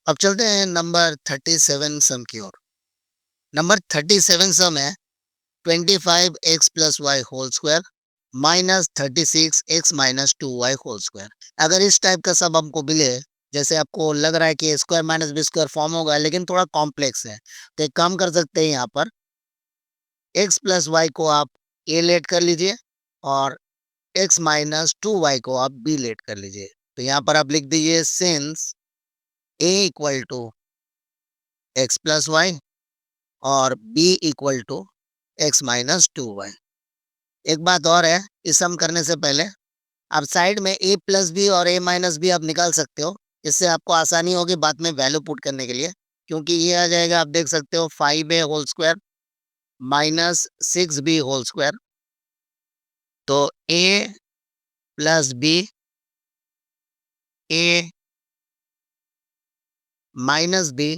अब चलते हैं नंबर 37 सम की ओर। नंबर 37 सम है 25x plus Y whole square minus 36x minus 2y whole square. अगर इस टाइप का सब हमको मिले, जैसे आपको लग रहा है कि square minus B square form होगा, लेकिन थोड़ा कॉम्प्लेक्स है, तो एक काम कर सकते हैं, यहाँ पर x प्लस वाई को आप a लेट कर लीजिए और x माइनस 2y को आप b लेट कर लीजिए। तो यहाँ पर आप लिख दीजिए since a equal to X plus Y और b equal to X minus 2y। एक बात और है, इस सम करने से पहले आप साइड में a प्लस बी और a माइनस बी आप निकाल सकते हो। इससे आपको आसानी होगी बाद में वैल्यू पुट करने के लिए, क्योंकि ये आ जाएगा, आप देख सकते हो, 5a whole square minus 6b whole square. तो a plus b, a minus B.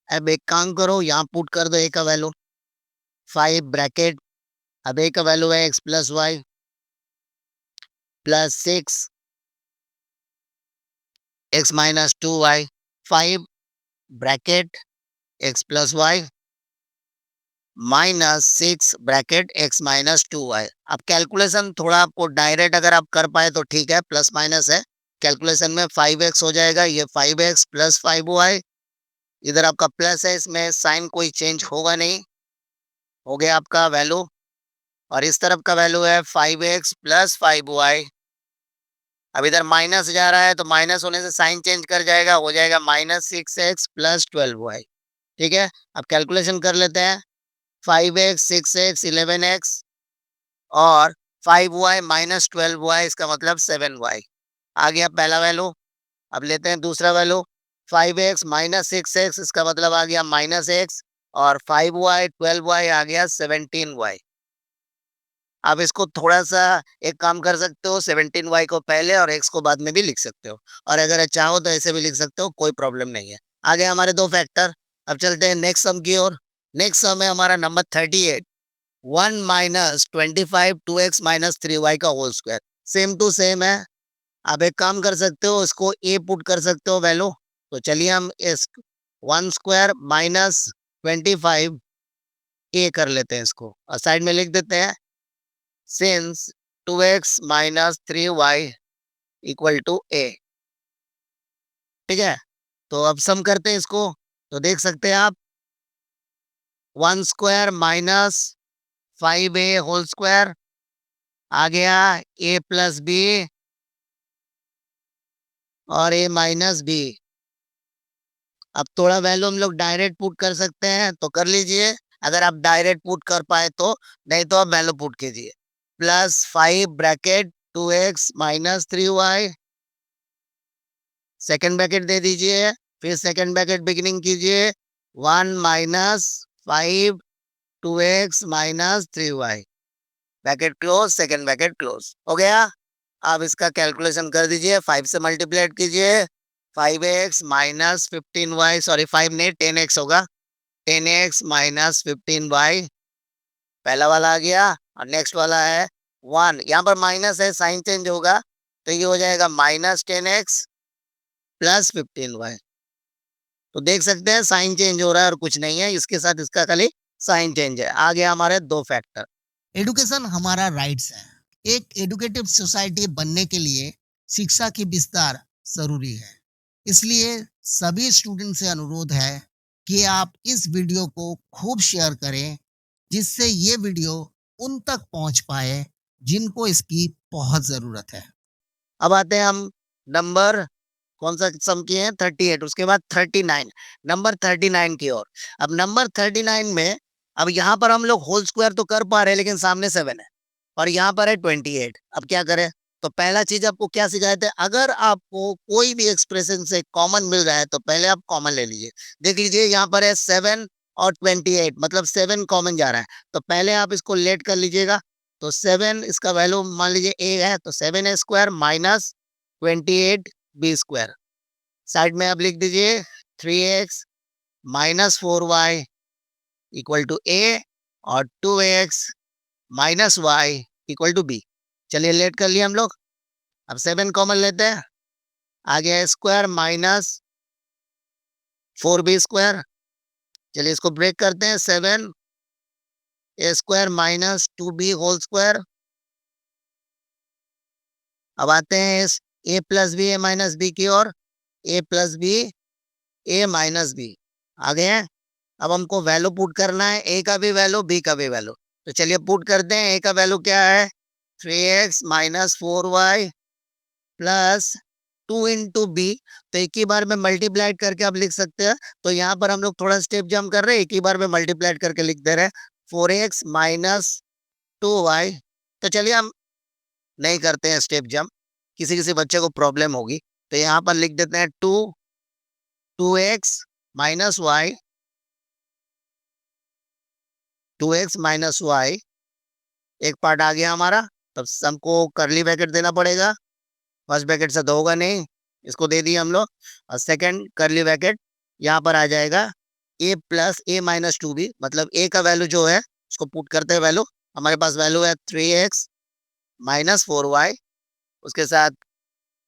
अब एक काम करो, यहाँ पुट कर दो a का वैल्यू 5 ब्रैकेट। अब a का वैल्यू है x plus y plus 6 x minus 2y, 5 bracket x plus y minus 6 bracket x minus 2y। अब कैलकुलेशन थोड़ा आपको डायरेक्ट अगर आप कर पाए तो ठीक है, प्लस माइनस है कैलकुलेशन में। 5x हो जाएगा, ये 5x प्लस 5y, इधर आपका प्लस है, इसमें साइन कोई चेंज होगा नहीं, हो गया आपका वैल्यू। और इस तरफ का वैल्यू है 5x प्लस 5y। अब इधर माइनस जा रहा है तो माइनस होने से साइन चेंज कर जाएगा, हो जाएगा माइनस 6x प्लस 12y। ठीक है, अब कैलकुलेशन कर लेते हैं। 5x 6x 11x और 5y माइनस 12y, इसका मतलब 7y। आ गया पहला वैल्यू। अब लेते हैं दूसरा वैल्यू, 5x माइनस 6x, इसका मतलब आ गया माइनस x, और 5y 12y आ गया 17y। आप इसको थोड़ा-सा एक काम कर सकते हो, 17y को पहले और x को बाद में भी लिख सकते हो, और अगर चाहो तो ऐसे भी लिख सकते हो, कोई प्रॉब्लम नहीं है। आ गए हमारे 2 फैक्टर। अब चलते हैं नेक्स्ट सम की ओर। नेक्स्ट सम है हमारा number 38, 1 minus 25 2x minus 3y का whole square. Same to same है। आप एक काम कर सकते हो, इसको a पुट कर सकते हो वैल्यू। तो चलिए हम इस 1 स्क्वायर माइनस 25 a कर लेते हैं इसको, और साइड में लिख देते हैं since 2x minus 3y equal to a। ठीक है, तो अब सम करते हैं इसको। तो देख सकते हैं आप, 1 square minus 5a whole square आ गया a प्लस बी और a माइनस बी। अब थोड़ा वैल्यू हम लोग डायरेक्ट पुट कर सकते हैं तो कर लीजिए, अगर आप डायरेक्ट पुट कर पाए तो, नहीं तो आप वैल्यू पुट कीजिए। Plus 5 bracket 2x minus 3y, second bracket दे दीजिए, फिर सेकेंड ब्रैकेट बिगिनिंग कीजिए, 1 minus 5 2x minus 3y, bracket close, second bracket close, हो गया। अब इसका कैलकुलेशन कर दीजिए, 5 से मल्टीप्लाइड कीजिए, 5x माइनस 15y, सॉरी 5 नहीं 10x होगा, 10x माइनस 15y, पहला वाला आ गया। और नेक्स्ट वाला है 1, यहाँ पर माइनस है, साइन चेंज होगा, तो ये हो जाएगा माइनस 10x प्लस 15y। तो देख सकते हैं साइन चेंज हो रहा है और कुछ नहीं है, इसके साथ इसका खाली साइन चेंज है। आ गया हमारे 2 फैक्टर। एडुकेशन हमारा राइट्स है। एक एडुकेटिव सोसाइटी बनने के लिए शिक्षा की विस्तार जरूरी है। इसलिए सभी स्टूडेंट से अनुरोध है कि आप इस वीडियो को खूब शेयर करें, जिससे ये वीडियो उन तक पहुंच पाए जिनको इसकी बहुत जरूरत है। अब आते हैं हम नंबर कौन सा सम किए हैं, 38, उसके बाद 39, नंबर 39 की ओर। अब नंबर 39 में, अब यहाँ पर हम लोग होल स्क्वायर तो कर पा रहे हैं, लेकिन सामने 7 है और यहाँ पर है 28। अब क्या करें? तो पहला चीज आपको क्या सिखाए थे, अगर आपको कोई भी एक्सप्रेशन से कॉमन मिल रहा है तो पहले आप कॉमन ले लीजिए। देख लीजिए यहाँ पर है 7 और 28, मतलब 7 कॉमन जा रहा है, तो पहले आप इसको लेट कर लीजिएगा। तो 7 इसका वैल्यू मान लीजिए a है, तो 7a square minus 28b square. Side में आप लिख दीजिए 3x minus 4y equal to a और 2x minus y equal to b। चलिए लेट कर लिए हम लोग। अब 7 कॉमन लेते हैं, आ गया स्क्वायर माइनस 4b²। चलिए इसको ब्रेक करते हैं, 7a² माइनस 2b²। अब आते हैं इस a plus B A minus B की ओर, a plus B A minus B आ गए हैं। अब हमको वैल्यू पुट करना है, ए का भी वैल्यू, बी का भी वैल्यू। तो चलिए पुट करते हैं। ए का वैल्यू क्या है, 3x minus 4y plus 2 × B. तो एक ही बार में मल्टीप्लाइड करके आप लिख सकते हैं। तो यहाँ पर हम लोग थोड़ा स्टेप जंप कर रहे हैं, एक ही बार में मल्टीप्लाइड करके लिख दे रहे हैं, 4x माइनस 2y। तो चलिए हम नहीं करते हैं स्टेप जंप, किसी किसी बच्चे को प्रॉब्लम होगी। तो यहाँ पर लिख देते हैं 2x minus y, 2x minus y. एक पार्ट आ गया हमारा। तब हमको करली ब्रैकेट देना पड़ेगा, फर्स्ट ब्रैकेट से तो होगा नहीं, इसको दे दिए हम लोग। और सेकंड करली ब्रैकेट यहाँ पर आ जाएगा, a plus A minus 2b, मतलब a का वैल्यू जो है उसको पुट करते हैं वैल्यू। हमारे पास वैल्यू है 3x माइनस 4y, उसके साथ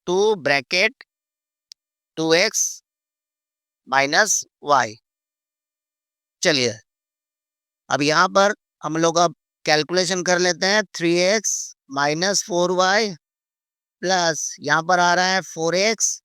2 ब्रैकेट 2x माइनस वाई। चलिए अब यहाँ पर हम लोग अब कैलकुलेशन कर लेते हैं, 3x माइनस 4y प्लस यहाँ पर आ रहा है 4x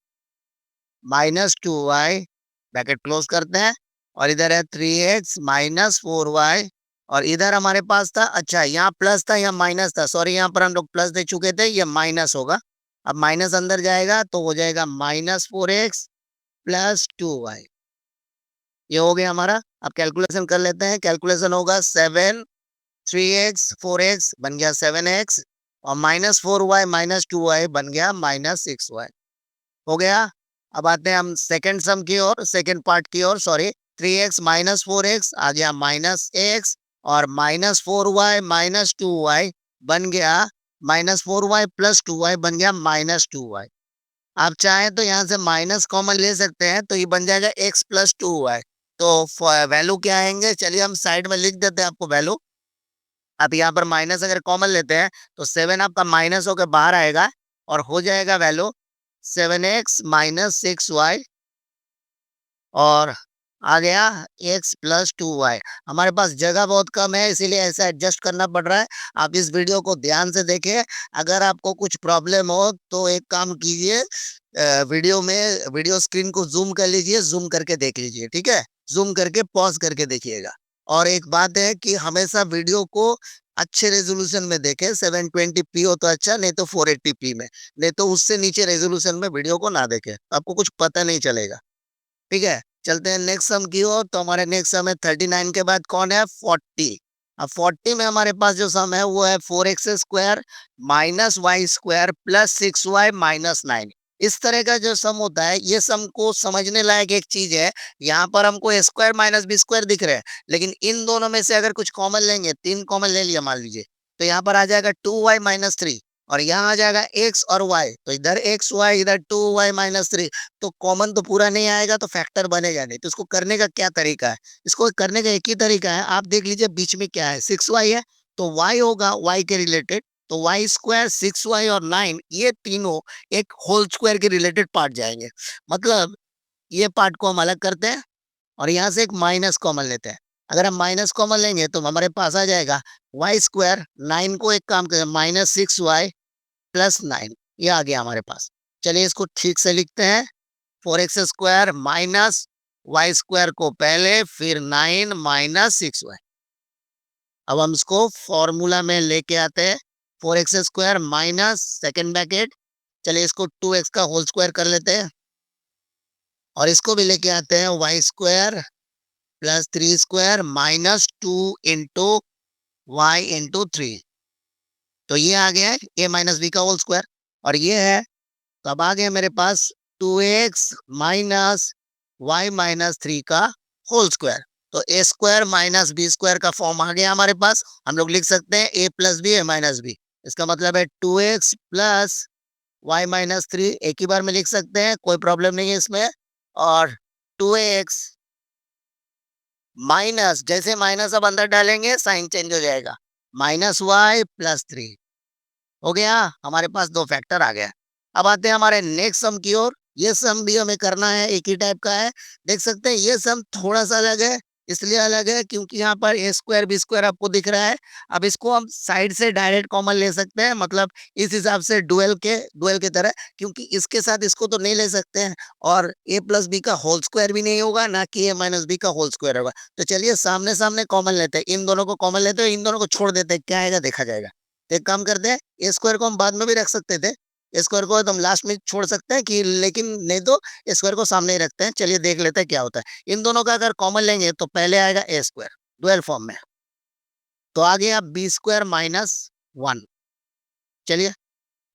minus 2y, bracket close करते हैं। और इधर है 3x माइनस 4y, और इधर हमारे पास था, अच्छा यहाँ प्लस था यहाँ माइनस था, सॉरी यहाँ पर हम लोग प्लस दे चुके थे, ये माइनस होगा। अब माइनस अंदर जाएगा तो हो जाएगा माइनस 4x प्लस 2y। ये हो गया हमारा। अब कैलकुलेशन कर लेते हैं, कैलकुलेशन होगा 7, 3x 4x बन गया 7x, और माइनस 4y माइनस 2y बन गया माइनस 6y। हो गया। अब आते हैं हम सेकंड सम की ओर, सेकंड पार्ट की ओर, सॉरी। 3x माइनस 4x आ गया माइनस x, और माइनस 4y माइनस 2y बन गया माइनस 4y प्लस 2y बन गया माइनस 2y। आप चाहें तो यहाँ से माइनस कॉमन ले सकते हैं, तो ये बन जाएगा x प्लस 2y। तो वैल्यू क्या आएंगे, चलिए हम साइड में लिख देते हैं आपको वैल्यू। अब यहाँ पर माइनस अगर कॉमन लेते हैं तो 7 आपका माइनस होकर बाहर आएगा, और हो जाएगा वैल्यू 7x माइनस 6y, और आ गया x प्लस 2y। हमारे पास जगह बहुत कम है, इसीलिए ऐसा एडजस्ट करना पड़ रहा है। आप इस वीडियो को ध्यान से देखें। अगर आपको कुछ प्रॉब्लम हो तो एक काम कीजिए, वीडियो स्क्रीन को जूम कर लीजिए, जूम करके देख लीजिए, ठीक है। जूम करके पॉज करके देखिएगा। और एक बात है कि हमेशा वीडियो को अच्छे रेजोल्यूशन में देखें, 720p हो तो अच्छा, नहीं तो 480p में, नहीं तो उससे नीचे रेजोल्यूशन में वीडियो को ना देखें, आपको कुछ पता नहीं चलेगा, ठीक है। चलते हैं नेक्स्ट सम की ओर। तो हमारे नेक्स्ट सम है 39 के बाद कौन है, 40। अब 40 में हमारे पास जो सम है वो है 4x² minus y² plus 6y minus 9। इस तरह का जो सम होता है, ये सम को समझने लायक एक चीज है। यहाँ पर हमको a² माइनस b² दिख रहे हैं, लेकिन इन दोनों में से अगर कुछ कॉमन लेंगे, 3 कॉमन ले लिया मान लीजिए, तो यहाँ पर आ जाएगा 2y माइनस 3, और यहाँ आ जाएगा x और y, तो इधर x y इधर 2y माइनस 3। तो कॉमन तो पूरा नहीं आएगा, तो फैक्टर बनेगा नहीं। तो इसको करने का क्या तरीका है, इसको करने का एक ही तरीका है, आप देख लीजिए बीच में क्या है, 6y है, तो y होगा y के रिलेटेड, तो y², 6y और 9 ये तीनों एक होल स्क्वायर के रिलेटेड पार्ट जाएंगे। मतलब ये पार्ट को हम अलग करते हैं, और यहाँ से एक माइनस कॉमन लेते हैं। अगर हम माइनस कॉमन लेंगे तो हमारे पास आ जाएगा y², 9 को एक काम करें माइनस 6y प्लस 9, ये आ गया हमारे पास। चलिए इसको ठीक से लिखते हैं, 4x² माइनस y² को पहले, फिर 9 माइनस 6y। अब हम इसको फॉर्मूला में लेके आते हैं, 4x² माइनस सेकेंड ब्रैकेट, चलिए इसको 2x का होल स्क्वायर कर लेते हैं, और इसको भी लेके आते हैं y² प्लस 3² माइनस 2 × y × 3। तो ये आ गया है a माइनस बी का होल स्क्वायर, और ये है, तो अब आ गया मेरे पास 2x माइनस y माइनस 3 का होल स्क्वायर। तो a² माइनस b² का फॉर्म आ गया हमारे पास। हम लोग लिख सकते हैं a plus b, a minus b. इसका मतलब है 2x प्लस y माइनस 3, एक ही बार में लिख सकते हैं, कोई प्रॉब्लम नहीं है इसमें। और 2x माइनस, जैसे माइनस अब अंदर डालेंगे साइन चेंज हो जाएगा, माइनस y प्लस 3। हो गया, हमारे पास दो फैक्टर आ गया। अब आते हैं हमारे नेक्स्ट सम की ओर। ये सम भी हमें करना है, एक ही टाइप का है। देख सकते हैं ये सम थोड़ा-सा अलग है, इसलिए अलग है क्योंकि यहाँ पर ए स्क्वायर, बी स्क्वायर आपको दिख रहा है। अब इसको हम साइड से डायरेक्ट कॉमन ले सकते हैं, मतलब इस हिसाब से डुअल के तरह, क्योंकि इसके साथ इसको तो नहीं ले सकते हैं और a प्लस बी का होल स्क्वायर भी नहीं होगा, ना कि a माइनस बी का होल स्क्वायर होगा। तो चलिए सामने-सामने कॉमन लेते हैं, इन दोनों को कॉमन लेते हैं, इन दोनों को छोड़ देते हैं, क्या आएगा देखा जाएगा। तो एक काम करते हैं, ए स्क्वायर को हम बाद में भी रख सकते थे, ए स्क्वायर को तो हम लास्ट में छोड़ सकते हैं कि, लेकिन नहीं तो ए स्क्वायर को सामने ही रखते हैं। चलिए देख लेते हैं क्या होता है। इन दोनों का अगर कॉमन लेंगे तो पहले आएगा ए स्क्वायर, डुअल फॉर्म में। तो आ गया बी स्क्वायर माइनस 1। चलिए,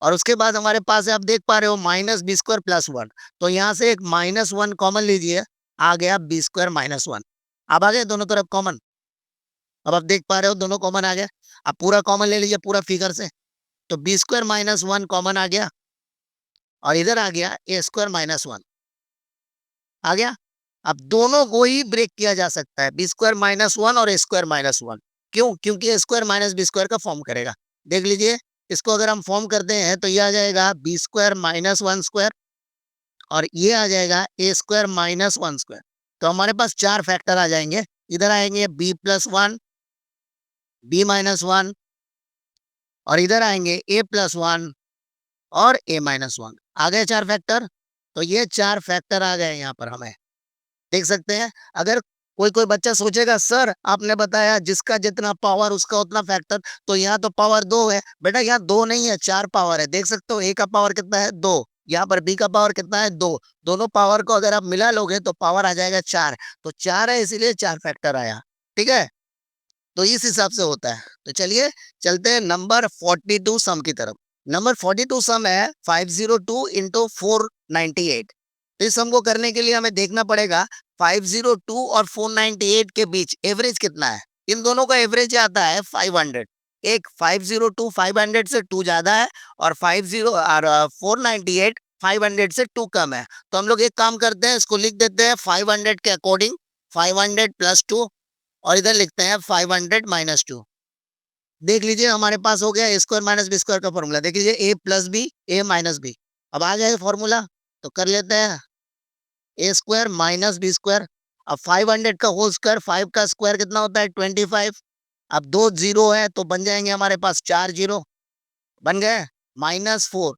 और उसके बाद हमारे पास है, आप देख पा रहे हो, माइनस बी स्क्वायर प्लस 1। तो यहाँ से एक -1 कॉमन लीजिए, आ गया बी स्क्वायर माइनस 1। अब आ गए दोनों तरफ कॉमन। अब आप देख पा रहे हो दोनों कॉमन आ गया। अब पूरा कॉमन ले लीजिए पूरा फिगर से। तो बी स्क्वायर माइनस 1 कॉमन आ गया और इधर आ गया ए स्क्वायर माइनस 1 आ गया। अब दोनों को ही ब्रेक किया जा सकता है, बी स्क्वायर माइनस 1 और ए स्क्वायर माइनस 1। क्यों? क्योंकि ए स्क्वायर माइनस बी स्क्वायर का फॉर्म करेगा। देख लीजिए, इसको अगर हम फॉर्म करते हैं तो ये आ जाएगा बी स्क्वायर माइनस 1 स्क्वायर और ये आ जाएगा ए स्क्वायर माइनस 1 स्क्वायर। तो हमारे पास 4 फैक्टर आ जाएंगे। इधर आएंगे बी प्लस 1, बी माइनस 1 और इधर आएंगे ए प्लस 1 और ए माइनस 1। आ गए 4 फैक्टर। तो ये 4 फैक्टर आ गए यहाँ पर हमें। देख सकते हैं। अगर कोई-कोई बच्चा सोचेगा सर आपने बताया जिसका जितना पावर उसका उतना फैक्टर, तो यहाँ तो पावर 2 है। बेटा यहाँ 2 नहीं है, 4 पावर है। देख सकते हो, ए का पावर कितना है 2, यहाँ पर बी का पावर कितना है 2। दोनों पावर को अगर आप मिला लोगे तो पावर आ जाएगा 4। तो 4 है इसीलिए 4 फैक्टर आया। ठीक है? तो इस हिसाब से होता है। तो चलिए चलते हैं नंबर 42 सम की तरफ। नंबर 42 सम है 502 इंटू 498। तो इस सम को करने के लिए हमें देखना पड़ेगा 502 और 498 के बीच एवरेज कितना है। इन दोनों का एवरेज आता है 500। एक 502 500 से 2 ज्यादा है और 50 और 498 500 से 2 कम है। तो हम लोग एक काम करते हैं, इसको लिख देते हैं 500 के अकॉर्डिंग, 500 प्लस 2 और इधर लिखते हैं 500 माइनस 2। देख लीजिए हमारे पास हो गया ए स्क्वायर माइनस बी स्क्वायर का फॉर्मूला। देख लीजिए ए plus B, A minus B. अब आ जाएगा फॉर्मूला, तो कर लेते हैं ए स्क्वायर माइनस बी स्क्वायर। अब 500 का होल स्क्वायर, 5 का स्क्वायर कितना होता है 25। अब 2 जीरो है तो बन जाएंगे हमारे पास 4 जीरो बन गए, -4।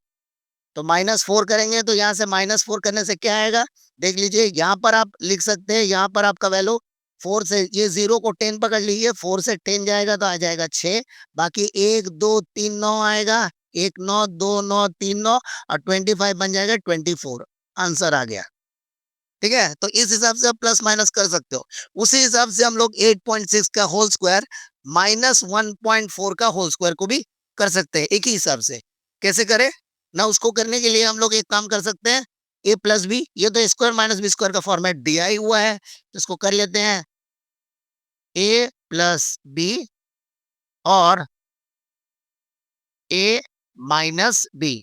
तो -4 करेंगे तो यहाँ से -4 करने से क्या आएगा, देख लीजिए यहाँ पर आप लिख सकते हैं, यहाँ पर आपका वैल्यू 4 से, ये 0 को 10 पकड़ लीजिए, 4 से 10 जाएगा तो आ जाएगा 6। बाकी 1 2 3 9 आएगा, 1 9 2 9 3 9 और 25 बन जाएगा 24। आंसर आ गया। ठीक है? तो इस हिसाब से आप प्लस माइनस कर सकते हो। उसी हिसाब से हम लोग 8.6 का होल स्क्वायर माइनस 1.4 का होल स्क्वायर को भी कर सकते हैं एक ही हिसाब से। कैसे करें ना, उसको करने के लिए हम लोग एक काम कर सकते हैं, ए प्लस बी, ये तो स्क्वायर माइनस बी स्क्वायर का फॉर्मेट दिया ही हुआ है, तो इसको कर लेते हैं ए प्लस बी और ए माइनस बी।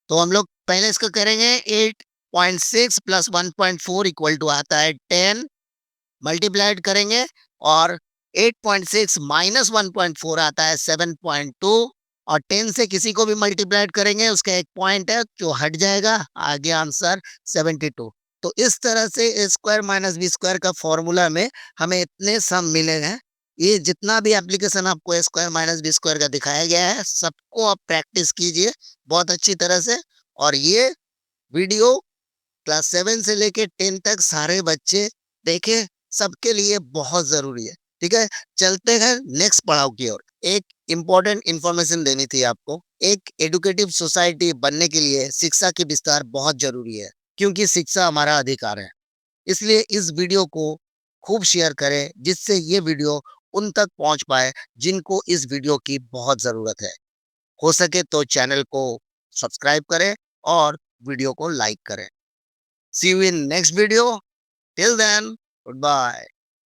तो हम लोग पहले इसका करेंगे 8.6 प्लस 1.4 इक्वल टू आता है 10, मल्टीप्लाइड करेंगे और 8.6 माइनस 1.4 आता है 7.2 और 10 से किसी को भी मल्टीप्लाइड करेंगे उसका एक पॉइंट है जो हट जाएगा, आ गया आंसर 72। तो इस तरह से ए स्क्वायर माइनस बी स्क्वायर का फॉर्मूला में हमें इतने सम मिले हैं। ये जितना भी एप्लीकेशन आपको ए स्क्वायर माइनस बी स्क्वायर का दिखाया गया है सबको आप प्रैक्टिस कीजिए बहुत अच्छी तरह से। और ये वीडियो क्लास 7 से लेके 10 तक सारे बच्चे देखें, सबके लिए बहुत ज़रूरी है। ठीक है? चलते हैं नेक्स्ट पड़ाव की ओर। एक इम्पोर्टेंट इन्फॉर्मेशन देनी थी आपको। एक एडुकेटिव सोसाइटी बनने के लिए शिक्षा की विस्तार बहुत ज़रूरी है, क्योंकि शिक्षा हमारा अधिकार है। इसलिए इस वीडियो को खूब शेयर करें, जिससे ये वीडियो उन तक पहुँच पाए जिनको इस वीडियो की बहुत ज़रूरत है। हो सके तो चैनल को सब्सक्राइब करें और वीडियो को लाइक करें। See you in next video. Till then, goodbye.